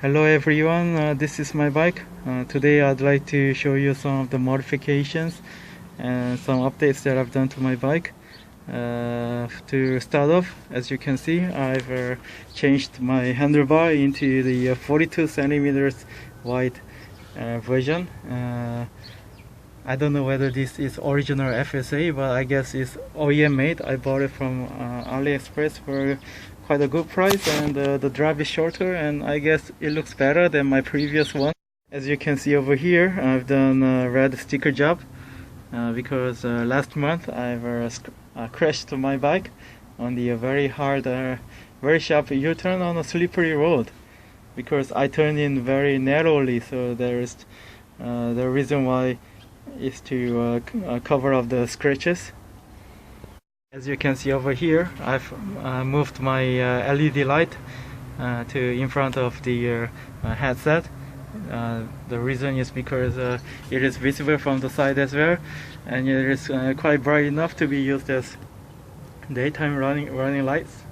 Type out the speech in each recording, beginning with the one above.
Hello everyone, this is my bike. Today I'd like to show you some of the modifications and some updates that I've done to my bike. To start off, as you can see, I've changed my handlebar into the 42 centimeters wide version. I don't know whether this is original FSA, but I guess it's OEM made. I bought it from AliExpress for quite a good price, and the drive is shorter, and I guess it looks better than my previous one. As you can see over here, I've done a red sticker job because last month I've crashed my bike on the very hard, very sharp U-turn on a slippery road because I turned in very narrowly, so there is the reason why is to cover up the scratches. As you can see over here, I've moved my LED light to in front of the headset. The reason is because it is visible from the side as well, and it is quite bright enough to be used as daytime running lights.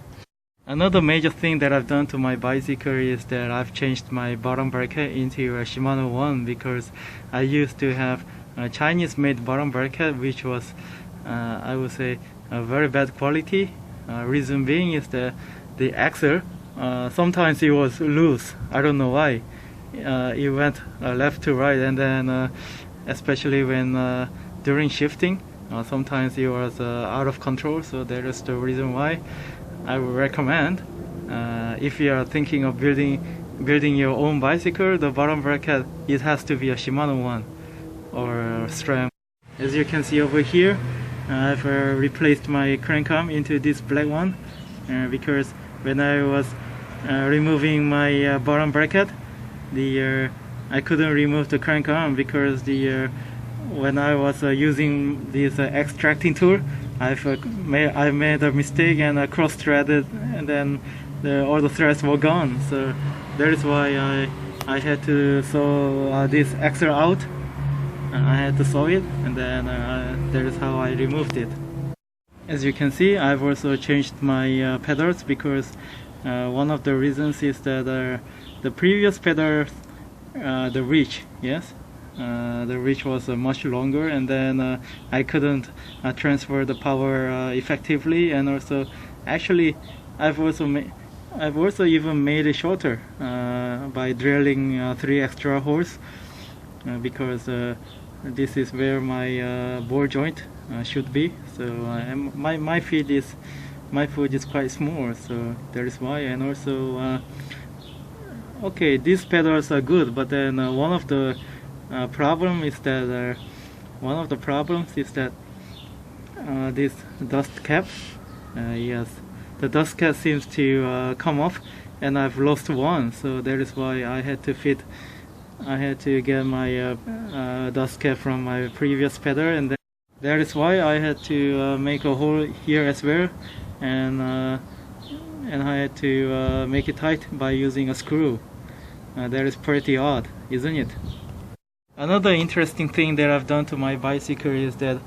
Another major thing that I've done to my bicycle is that I've changed my bottom bracket into a Shimano one, because I used to have a Chinese made bottom bracket which was I would say a very bad quality. Reason being is that the axle sometimes it was loose. I don't know why. It went left to right, and then especially when during shifting, sometimes it was out of control. So that is the reason why I would recommend, if you are thinking of building your own bicycle, the bottom bracket, it has to be a Shimano one or SRAM. As you can see over here, I've replaced my crank arm into this black one because when I was removing my bottom bracket, I couldn't remove the crank arm because when I was using this extracting tool, I made a mistake and I cross-threaded, and then all the threads were gone. So that is why I had to saw this axle out. I had to saw it, and then that is how I removed it. As you can see, I've also changed my pedals because one of the reasons is that the previous pedals, the reach, the reach was much longer, and then I couldn't transfer the power effectively, and also actually I've also even made it shorter by drilling 3 extra holes because this is where my ball joint should be. So my foot is quite small, so that is why. And also okay, these pedals are good, but then one of the problems is that this dust cap, yes, the dust cap seems to come off, and I've lost one. So that is why I had to get my dust cap from my previous pedal, and that is why I had to make a hole here as well, and I had to make it tight by using a screw. That is pretty odd, isn't it? Another interesting thing that I've done to my bicycle is that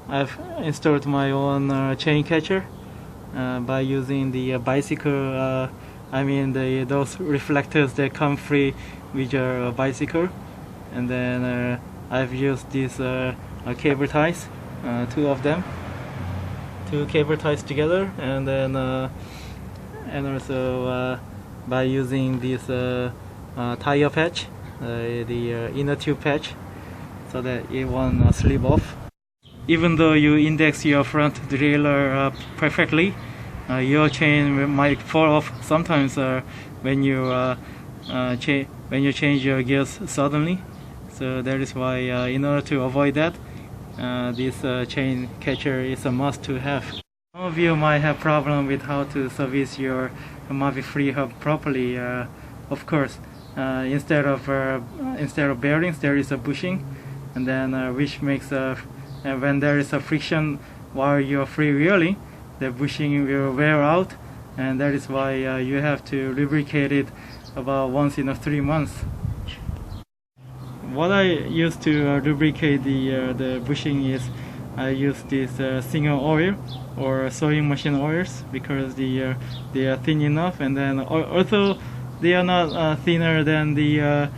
I've installed my own chain catcher by using the bicycle, those reflectors that come free with your bicycle, and then I've used these cable ties, 2 of them, 2 cable ties together, and then and also by using this tire patch, the inner tube patch, so that it won't slip off. Even though you index your front derailleur perfectly, your chain might fall off sometimes when you change your gears suddenly. So that is why, in order to avoid that, this chain catcher is a must to have. Some of you might have problem with how to service your mavic freehub properly. Of course, instead of bearings, there is a bushing, and then which makes when there is a friction while you are freewheeling, the bushing will wear out, and that is why you have to lubricate it about once in 3 months. What I use to lubricate the bushing is I use this single oil or sewing machine oils because they are thin enough, and then also they are not thinner than the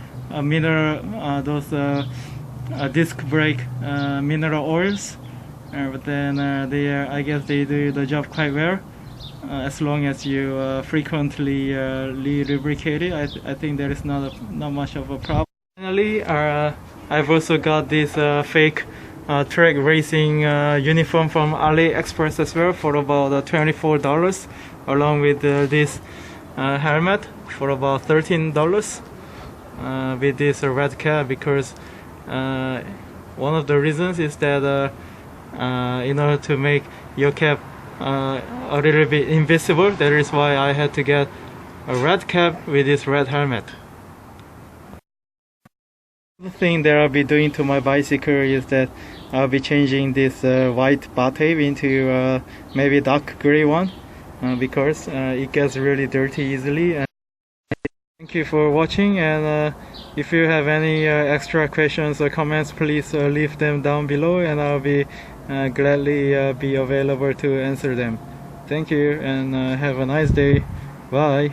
mineral those disc brake mineral oils, but then I guess they do the job quite well. As long as you frequently lubricate it, I think there is not much of a problem. Finally, I've also got this fake track racing uniform from AliExpress as well for about $24, along with this helmet for about $13 with this red cap, because one of the reasons is that in order to make your cap a little bit invisible, that is why I had to get a red cap with this red helmet. The thing that I'll be doing to my bicycle is that I'll be changing this white bar tape into maybe dark gray one, because it gets really dirty easily. Thank you for watching, and if you have any extra questions or comments, please leave them down below, and I'll be gladly be available to answer them. Thank you, and have a nice day. Bye.